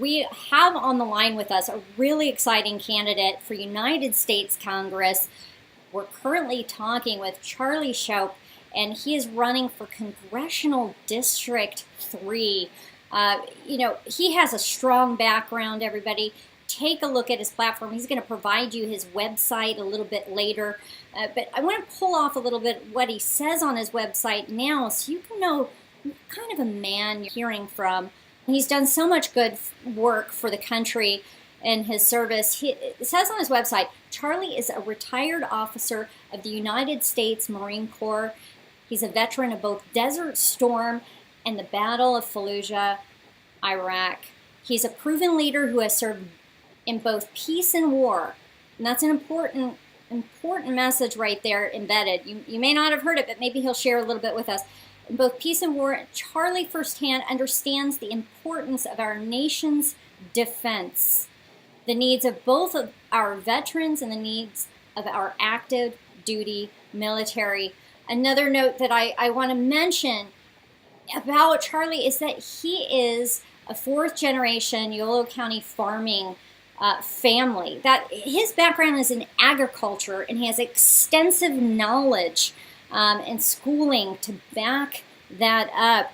We have on the line with us a really exciting candidate for United States Congress. We're currently talking with Charlie Schaupp, and he is running for Congressional District 3. He has a strong background, everybody. Take a look at his platform. He's going to provide you his website a little bit later. But I want to pull off a little bit what he says on his website now so you can know what kind of a man you're hearing from. He's done so much good work for the country in his service. It says on his website, Charlie is a retired officer of the United States Marine Corps. He's a veteran of both Desert Storm and the Battle of Fallujah, Iraq. He's a proven leader who has served in both peace and war. And that's an important message right there embedded. You may not have heard it, but maybe he'll share a little bit with us. In both peace and war, Charlie firsthand understands the importance of our nation's defense, the needs of both of our veterans and the needs of our active duty military. Another note that I want to mention about Charlie is that he is a fourth generation Yolo County farming family. That his background is in agriculture, and he has extensive knowledge and schooling to back that up.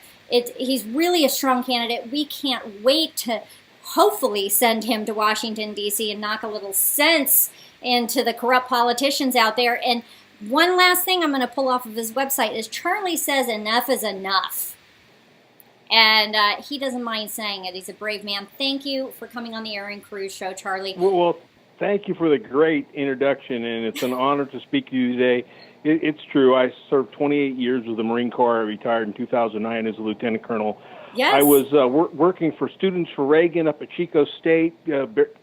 He's really a strong candidate. We can't wait to hopefully send him to Washington, D.C. and knock a little sense into the corrupt politicians out there. And one last thing I'm going to pull off of his website is Charlie says enough is enough. And he doesn't mind saying it. He's a brave man. Thank you for coming on the Erin Cruz show, Charlie. Well, thank you for the great introduction, and it's an honor to speak to you today. It's true. I served 28 years with the Marine Corps. I retired in 2009 as a lieutenant colonel. Yes. I was working for Students for Reagan up at Chico State,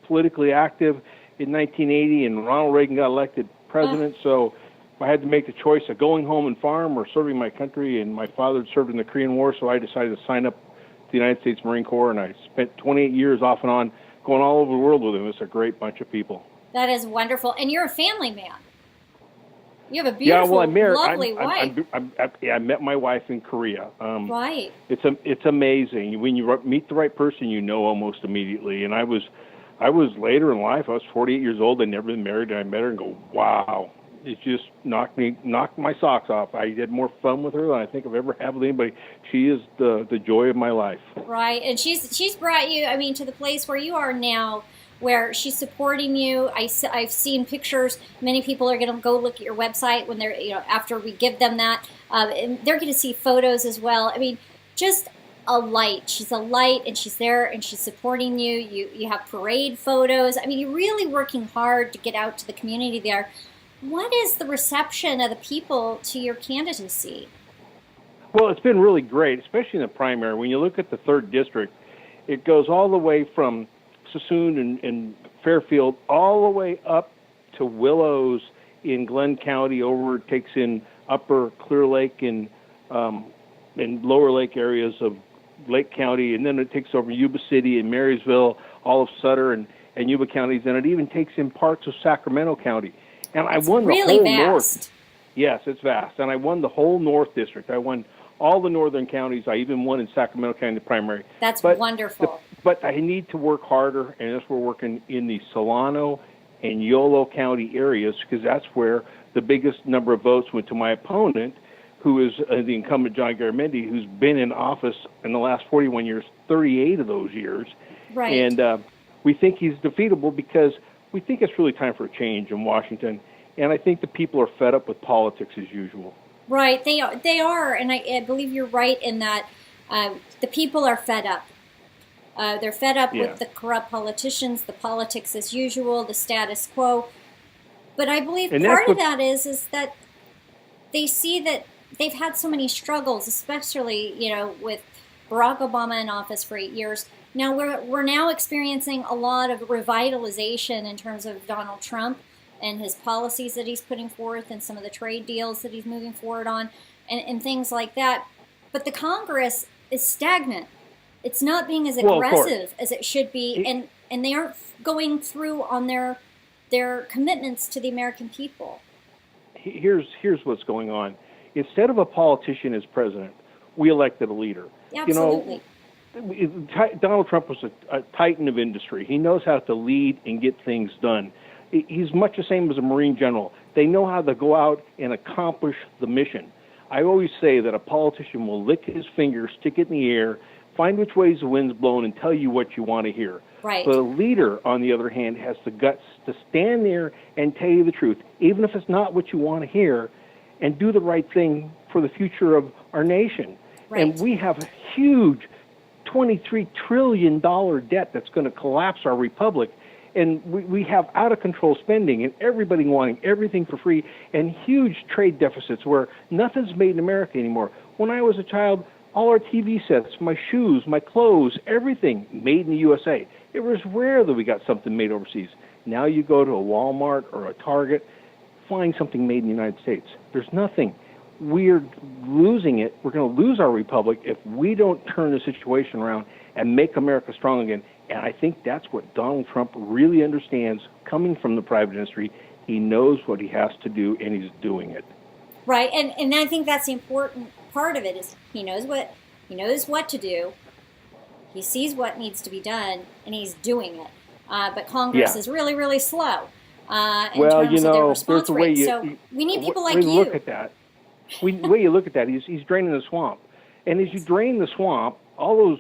politically active in 1980, and Ronald Reagan got elected president. So I had to make the choice of going home and farm or serving my country, and my father had served in the Korean War, so I decided to sign up to the United States Marine Corps, and I spent 28 years off and on going all over the world with them. It's a great bunch of people. That is wonderful. And you're a family man. You have a beautiful, lovely wife. I met my wife in Korea. Right. It's amazing. When you meet the right person, you know almost immediately. And I was later in life. I was 48 years old. I'd never been married, and I met her and go, wow. It just knocked my socks off. I had more fun with her than I think I've ever had with anybody. She is the joy of my life. Right, and she's brought you, to the place where you are now, where she's supporting you. I've seen pictures. Many people are going to go look at your website when they're, after we give them that, and they're going to see photos as well. Just a light. She's a light, and she's there, and she's supporting you. You have parade photos. You're really working hard to get out to the community there. What is the reception of the people to your candidacy? Well, it's been really great, especially in the primary. When you look at the 3rd District, it goes all the way from Sassoon and Fairfield all the way up to Willows in Glenn County, over takes in Upper Clear Lake and Lower Lake areas of Lake County, and then it takes over Yuba City and Marysville, all of Sutter and Yuba counties, and it even takes in parts of Sacramento County. And I won the really whole vast. North. Yes, it's vast. And I won the whole North District. I won all the northern counties. I even won in Sacramento County, the primary. That's wonderful. But I need to work harder, and that's where we're working in the Solano and Yolo County areas, because that's where the biggest number of votes went to my opponent, who is the incumbent John Garamendi, who's been in office in the last 41 years, 38 of those years. Right. And we think he's defeatable because we think it's really time for a change in Washington, and I think the people are fed up with politics as usual. Right, they are, and I believe you're right in that the people are fed up. They're fed up with the corrupt politicians, the politics as usual, the status quo. But I believe part of that is that they see that they've had so many struggles, especially with Barack Obama in office for 8 years. Now we're now experiencing a lot of revitalization in terms of Donald Trump and his policies that he's putting forth and some of the trade deals that he's moving forward on and things like that. But the Congress is stagnant. It's not being as aggressive as it should be, and they aren't going through on their commitments to the American people. Here's what's going on. Instead of a politician as president, we elected a leader. Absolutely. Donald Trump was a titan of industry. He knows how to lead and get things done. He's much the same as a Marine general. They know how to go out and accomplish the mission. I always say that a politician will lick his finger, stick it in the air, find which ways the wind's blowing, and tell you what you want to hear. Right. But a leader, on the other hand, has the guts to stand there and tell you the truth, even if it's not what you want to hear, and do the right thing for the future of our nation. Right. And we have a huge $23 trillion debt that's going to collapse our republic. And we have out-of-control spending and everybody wanting everything for free and huge trade deficits where nothing's made in America anymore. When I was a child, all our TV sets, my shoes, my clothes, everything made in the USA. It was rare that we got something made overseas. Now you go to a Walmart or a Target, find something made in the United States. There's nothing. We're losing it. We're going to lose our republic if we don't turn the situation around and make America strong again. And I think that's what Donald Trump really understands coming from the private industry. He knows what he has to do, and he's doing it. Right, and I think that's the important part of it is he knows what to do. He sees what needs to be done, and he's doing it. But Congress is really, really slow in terms of their response rate. So we need people like you. Look at that. The way you look at that, he's draining the swamp. And as you drain the swamp, all those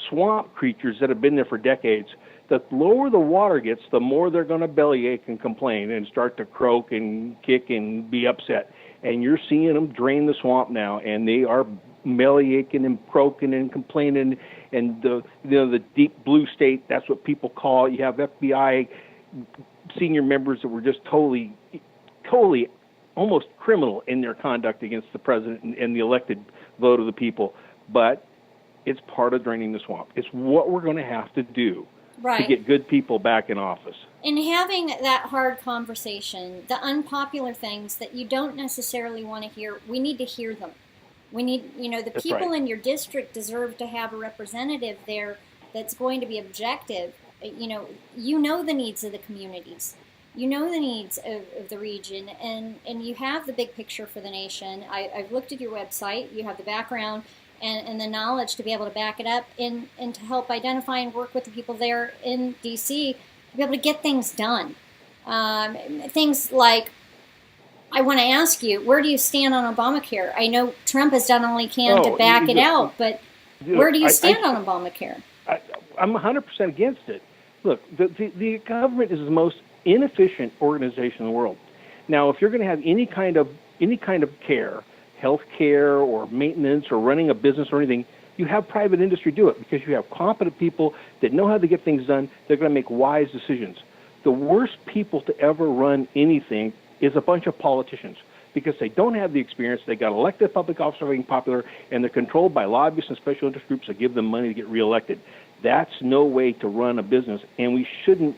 swamp creatures that have been there for decades, the lower the water gets, the more they're going to bellyache and complain and start to croak and kick and be upset. And you're seeing them drain the swamp now, and they are bellyaching and croaking and complaining. And the deep blue state, that's what people call it. You have FBI senior members that were just totally almost criminal in their conduct against the president and the elected vote of the people. But it's part of draining the swamp. It's what we're going to have to do to get good people back in office. And having that hard conversation, the unpopular things that you don't necessarily want to hear, we need to hear them. We need, the people in your district deserve to have a representative there that's going to be objective. You know the needs of the communities. You know the needs of the region, and you have the big picture for the nation. I've looked at your website. You have the background and the knowledge to be able to back it up and to help identify and work with the people there in D.C. to be able to get things done. Things like, I want to ask you, where do you stand on Obamacare? I know Trump has done all he can to back it out, but where do you stand on Obamacare? I'm 100% against it. Look, the government is the most inefficient organization in the world. Now, if you're going to have any kind of care, health care or maintenance or running a business or anything, you have private industry do it because you have competent people that know how to get things done. They're going to make wise decisions. The worst people to ever run anything is a bunch of politicians because they don't have the experience. They got elected public office for being popular, and they're controlled by lobbyists and special interest groups that give them money to get reelected. That's no way to run a business, and we shouldn't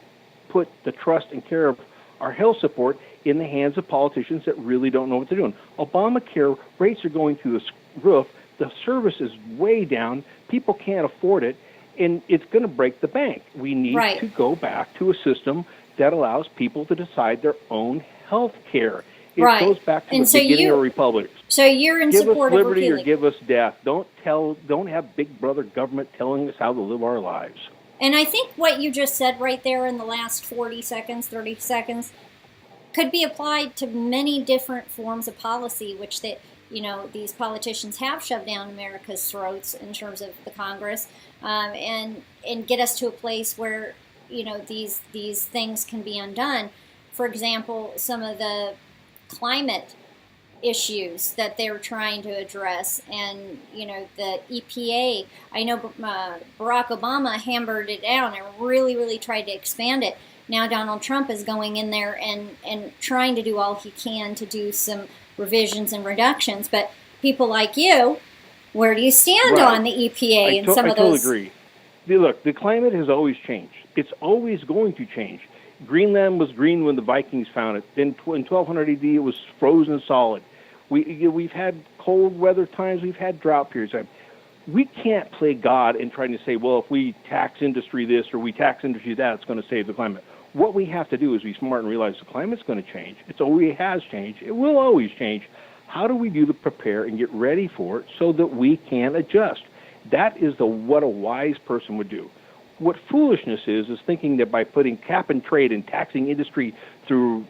put the trust and care of our health support in the hands of politicians that really don't know what they're doing. Obamacare rates are going through the roof. The service is way down. People can't afford it, and it's going to break the bank. We need to go back to a system that allows people to decide their own health care. It goes back to the beginning of republics. So you're in support of repealing. Give us liberty or give us death. Don't have big brother government telling us how to live our lives. And I think what you just said right there in the last 30 seconds, could be applied to many different forms of policy, which these politicians have shoved down America's throats in terms of the Congress, and get us to a place where these things can be undone. For example, some of the climate issues that they're trying to address, and the EPA. I know Barack Obama hammered it down and really tried to expand it. Now Donald Trump is going in there and trying to do all he can to do some revisions and reductions. But people like you, where do you stand on the EPA and some of those? I totally agree. Look, the climate has always changed. It's always going to change. Greenland was green when the Vikings found it. Then in 1200 AD, it was frozen solid. We've had cold weather times. We've had drought periods. We can't play God and trying to say, well, if we tax industry this or we tax industry that, it's going to save the climate. What we have to do is be smart and realize the climate's going to change. It always has changed. It will always change. How do we do to prepare and get ready for it so that we can adjust? That is what a wise person would do. What foolishness is thinking that by putting cap and trade and taxing industry through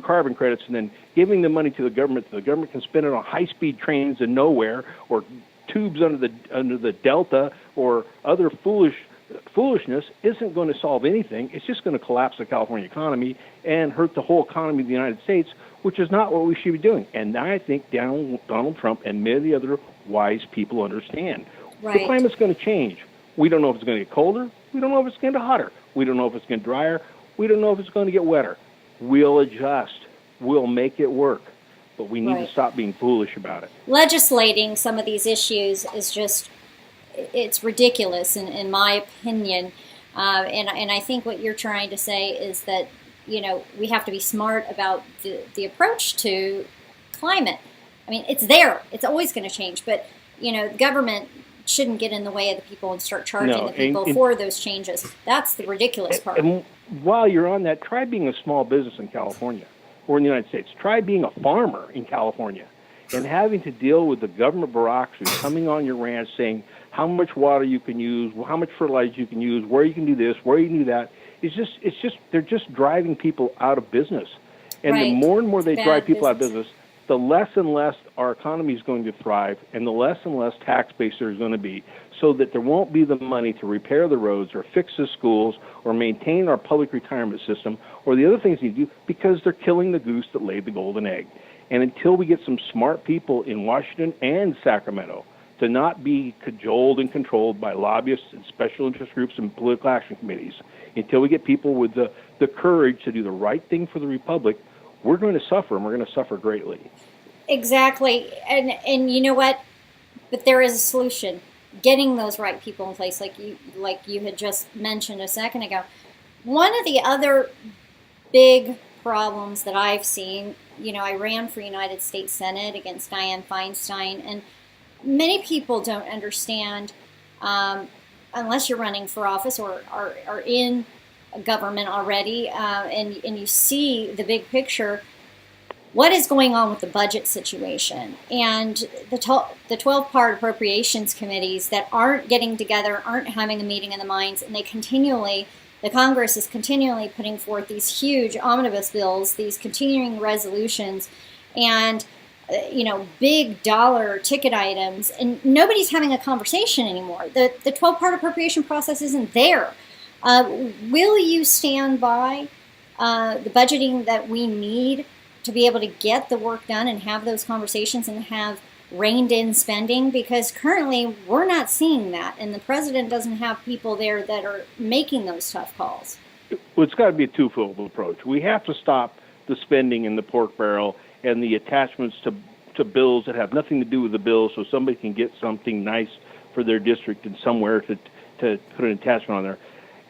carbon credits and then giving the money to the government so the government can spend it on high-speed trains in nowhere or tubes under the delta or other foolishness isn't going to solve anything. It's just going to collapse the California economy and hurt the whole economy of the United States, which is not what we should be doing. And I think Donald Trump and many of the other wise people understand. Right. The climate's going to change. We don't know if it's going to get colder. We don't know if it's going to get hotter. We don't know if it's going to get drier. We don't know if it's going to get wetter. We'll adjust. We'll make it work. But we need to stop being foolish about it. Legislating some of these issues is just, it's ridiculous in my opinion. And I think what you're trying to say is that, we have to be smart about the approach to climate. I mean, it's there. It's always going to change. But, the government shouldn't get in the way of the people and start charging the people for those changes. That's the ridiculous part. And while you're on that, try being a small business in California or in the United States. Try being a farmer in California and having to deal with the government bureaucracy coming on your ranch saying how much water you can use, how much fertilizer you can use, where you can do this, where you can do that. They're just driving people out of business. And the more and more they drive people out of business, the less and less our economy is going to thrive and the less and less tax base there's going to be, so that there won't be the money to repair the roads or fix the schools or maintain our public retirement system or the other things you do, because they're killing the goose that laid the golden egg. And until we get some smart people in Washington and Sacramento to not be cajoled and controlled by lobbyists and special interest groups and political action committees, until we get people with the courage to do the right thing for the republic, we're going to suffer, and we're going to suffer greatly. Exactly. And you know what? But there is a solution. Getting those right people in place, like you had just mentioned a second ago. One of the other big problems that I've seen, I ran for United States Senate against Dianne Feinstein, and many people don't understand, unless you're running for office or are in government already, and you see the big picture, what is going on with the budget situation and the 12-part appropriations committees that aren't getting together, aren't having a meeting of the minds, and the Congress is continually putting forth these huge omnibus bills, these continuing resolutions, and big dollar ticket items, and nobody's having a conversation anymore. The 12-part appropriation process isn't there. Will you stand by the budgeting that we need to be able to get the work done and have those conversations and have reined-in spending? Because currently we're not seeing that, and the president doesn't have people there that are making those tough calls. Well, it's got to be a twofold approach. We have to stop the spending in the pork barrel and the attachments to bills that have nothing to do with the bill, so somebody can get something nice for their district and somewhere to put an attachment on there.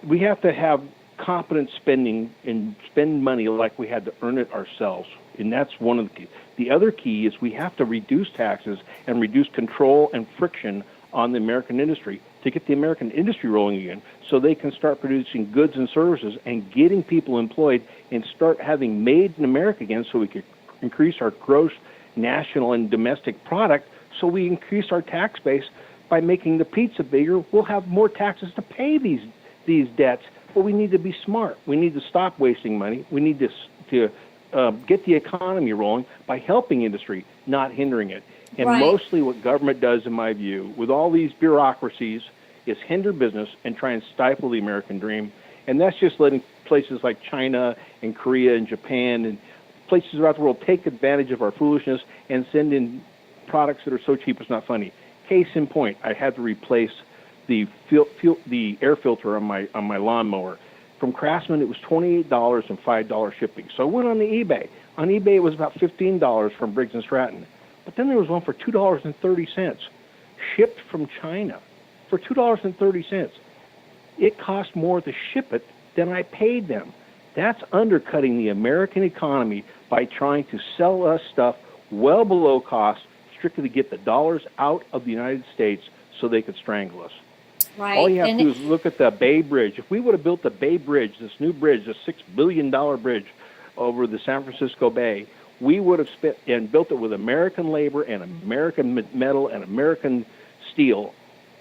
We have to have competent spending and spend money like we had to earn it ourselves. And that's one of the keys. The other key is we have to reduce taxes and reduce control and friction on the American industry to get the American industry rolling again, so they can start producing goods and services and getting people employed and start having made in America again, so we can increase our gross national and domestic product, so we increase our tax base by making the pizza bigger. We'll have more taxes to pay these debts, but we need to be smart. We need to stop wasting money. We need to get the economy rolling by helping industry, not hindering it. And mostly what government does, in my view, with all these bureaucracies, is hinder business and try and stifle the American dream. And that's just letting places like China and Korea and Japan and places around the world take advantage of our foolishness and send in products that are so cheap it's not funny. Case in point, I had to replace the air filter on my lawnmower. From Craftsman, it was $28 and $5 shipping. So I went on the eBay. On eBay, it was about $15 from Briggs & Stratton. But then there was one for $2.30, shipped from China for $2.30. It cost more to ship it than I paid them. That's undercutting the American economy by trying to sell us stuff well below cost, strictly to get the dollars out of the United States so they could strangle us. Right. All you have to do is look at the Bay Bridge. If we would have built the Bay Bridge, this new bridge, this $6 billion bridge over the San Francisco Bay, we would have built it with American labor and American metal and American steel.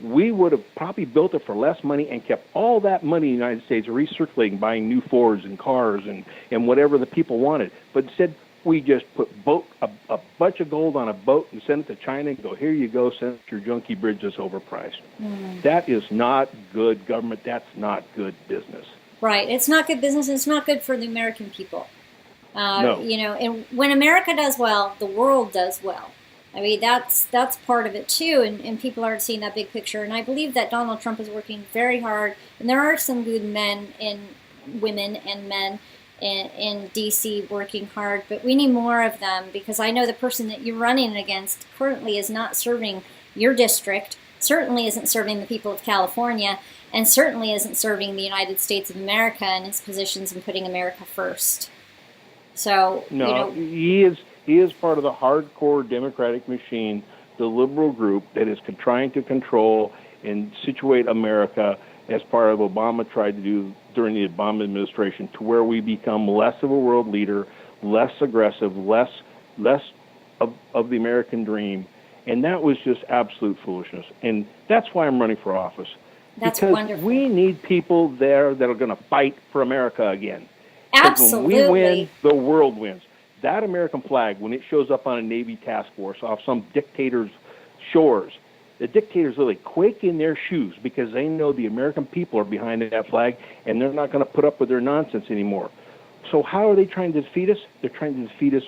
we would have probably built it for less money and kept all that money in the United States recirculating, buying new Fords and cars and whatever the people wanted. But instead, we just put a bunch of gold on a boat and send it to China and go, here you go, send your junky bridge that's overpriced. That is not good government. That's not good business. Right. It's not good business. It's not good for the American people. No. And when America does well, the world does well. I mean, that's part of it too, and people aren't seeing that big picture. And I believe that Donald Trump is working very hard, and there are some good men and women and men in D.C. working hard, but we need more of them, because I know the person that you're running against currently is not serving your district, certainly isn't serving the people of California, and certainly isn't serving the United States of America and its positions in putting America first. So, no, he is part of the hardcore Democratic machine, the liberal group that is trying to control and situate America, as part of Obama tried to do during the Obama administration, to where we become less of a world leader, less aggressive, less of the American dream. And that was just absolute foolishness. And that's why I'm running for office. That's because wonderful. We need people there that are going to fight for America again. Absolutely. When we win, the world wins. That American flag, when it shows up on a Navy task force off some dictator's shores, the dictators really quake in their shoes, because they know the American people are behind that flag, and they're not going to put up with their nonsense anymore. So how are they trying to defeat us? They're trying to defeat us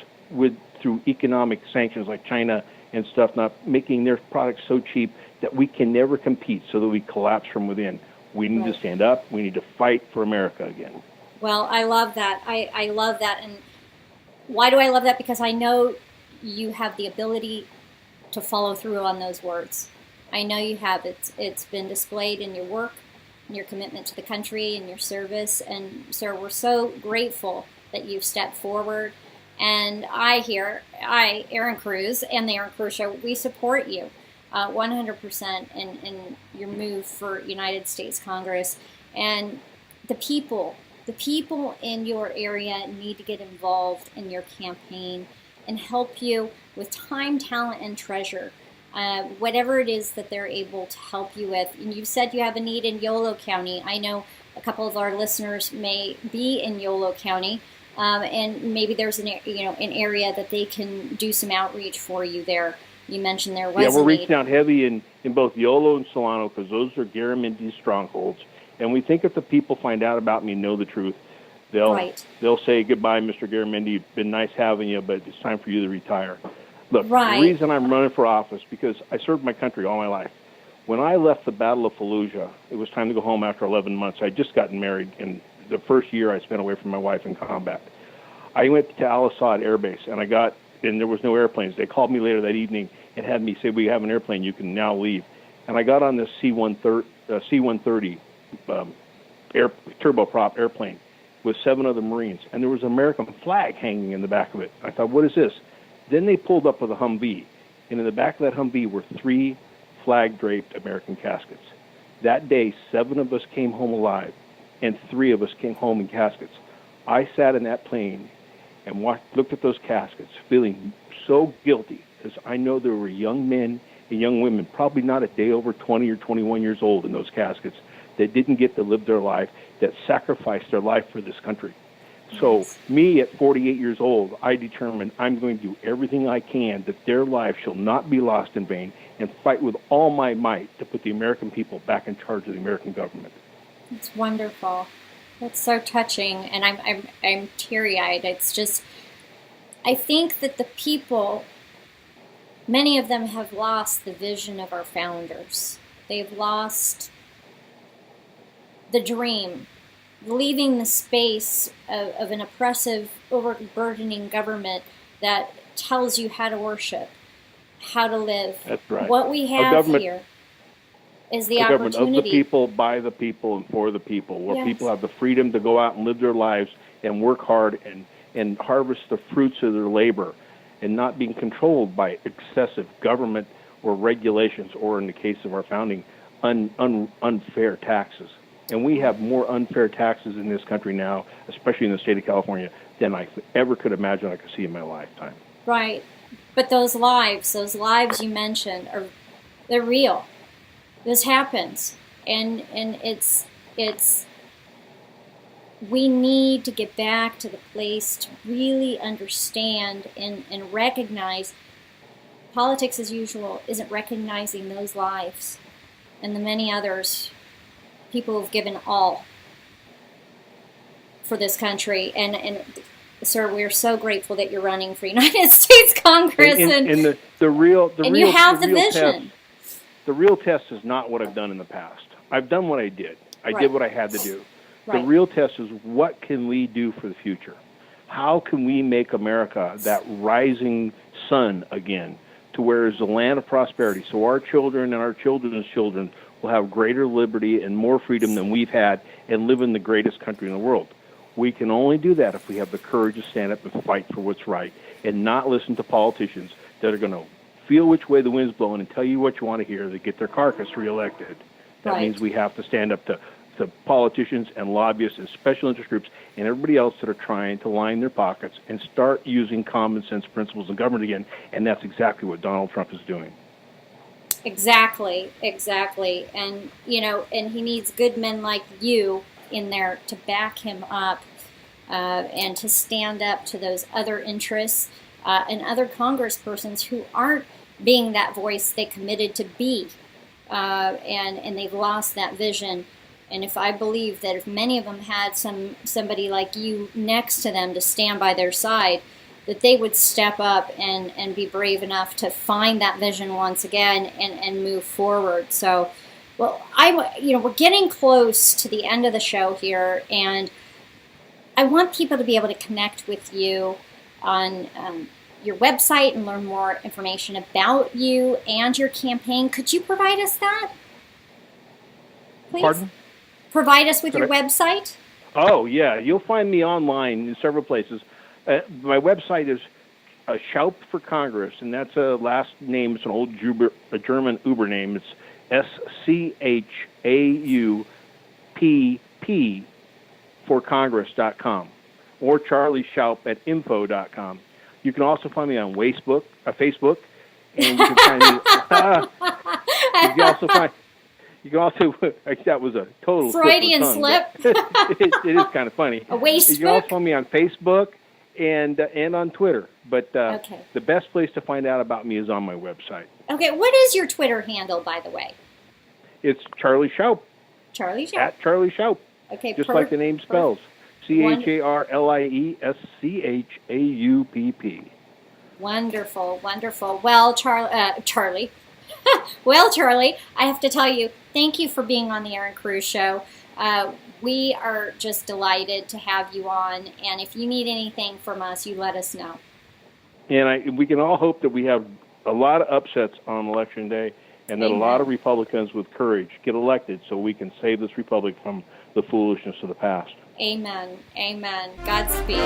through economic sanctions like China and stuff, not making their products so cheap that we can never compete, so that we collapse from within. We need to stand up. We need to fight for America again. Well, I love that. I love that. And why do I love that? Because I know you have the ability to follow through on those words. I know you have. It's been displayed in your work, in your commitment to the country, and your service. And sir, we're so grateful that you've stepped forward. And Erin Cruz, and the Erin Cruz Show, we support you 100% in your move for United States Congress. And the people in your area need to get involved in your campaign and help you with time, talent, and treasure. Whatever it is that they're able to help you with. And you said you have a need in Yolo County. I know a couple of our listeners may be in Yolo County, and maybe there's an area that they can do some outreach for you there. You mentioned there was we're reaching out heavy in both Yolo and Solano, because those are Garamendi strongholds. And we think if the people find out about me and know the truth, they'll say, goodbye, Mr. Garamendi. It's been nice having you, but it's time for you to retire. Look, the reason I'm running for office, because I served my country all my life. When I left the Battle of Fallujah, it was time to go home after 11 months. I had just gotten married, and the first year I spent away from my wife in combat. I went to Al-Assad Air Base, and there was no airplanes. They called me later that evening and had me say, we have an airplane, you can now leave. And I got on this C-130 turboprop airplane with 7 other Marines, and there was an American flag hanging in the back of it. I thought, what is this? Then they pulled up with a Humvee, and in the back of that Humvee were 3 flag-draped American caskets. That day, 7 of us came home alive, and 3 of us came home in caskets. I sat in that plane and looked at those caskets, feeling so guilty, because I know there were young men and young women, probably not a day over 20 or 21 years old in those caskets, that didn't get to live their life, that sacrificed their life for this country. So me at 48 years old, I determined I'm going to do everything I can that their life shall not be lost in vain, and fight with all my might to put the American people back in charge of the American government. It's wonderful. That's so touching, and I'm teary-eyed. It's just, I think that the people, many of them have lost the vision of our founders. They've lost the dream, leaving the space of an oppressive, overburdening government that tells you how to worship, how to live. That's right. What we have here is the opportunity. Government of the people, by the people, and for the people, where people have the freedom to go out and live their lives and work hard and harvest the fruits of their labor, and not being controlled by excessive government or regulations, or in the case of our founding, unfair taxes. And we have more unfair taxes in this country now, especially in the state of California, than I ever could imagine I could see in my lifetime. Right. But those lives you mentioned, they're real. This happens, and it's we need to get back to the place to really understand and recognize politics as usual isn't recognizing those lives and the many others, people who've given all for this country. And sir, we're so grateful that you're running for United States Congress, and the real you have the vision. The real test is not what I've done in the past. I've done what I did. I did what I had to do. Right. The real test is, what can we do for the future? How can we make America that rising sun again, to where it's a land of prosperity, so our children and our children's children will have greater liberty and more freedom than we've had and live in the greatest country in the world. We can only do that if we have the courage to stand up and fight for what's right and not listen to politicians that are going to feel which way the wind's blowing and tell you what you want to hear to get their carcass reelected. That means we have to stand up to politicians and lobbyists and special interest groups and everybody else that are trying to line their pockets and start using common sense principles in government again. And that's exactly what Donald Trump is doing. Exactly. And, and he needs good men like you in there to back him up and to stand up to those other interests and other congresspersons who aren't being that voice they committed to be. And they've lost that vision. And if I believe that if many of them had somebody like you next to them to stand by their side, that they would step up and be brave enough to find that vision once again and move forward. So, well, we're getting close to the end of the show here, and I want people to be able to connect with you on your website and learn more information about you and your campaign. Could you provide us that, please? Pardon? Provide us with your website? Oh, yeah. You'll find me online in several places. My website is Schaupp for Congress, and that's a last name. It's an old German Uber name. It's SCHAUPP for Congress.com, or Charlie Schaupp at info.com. You can also find me on Facebook, and you can find me. You can also, that was a total Freudian slip. It is kind of funny. A waste. You can also find me on Facebook and on Twitter. But the best place to find out about me is on my website. Okay, what is your Twitter handle, by the way? It's Charlie Schaupp. Charlie Schaupp. At Charlie Schaupp. Okay, just like the name spells. CHARLIESCHAUPP. Wonderful. Well, Charlie. Well, Charlie, I have to tell you, thank you for being on the Erin Cruz Show. We are just delighted to have you on, and if you need anything from us, you let us know. And we can all hope that we have a lot of upsets on Election Day, and that a lot of Republicans with courage get elected so we can save this republic from the foolishness of the past. Amen. Godspeed.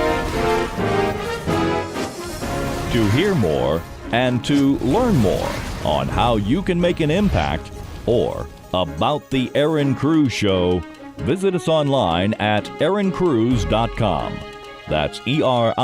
To hear more and to learn more on how you can make an impact or about the Erin Cruz Show, visit us online at erincruz.com. That's ERINCRUZ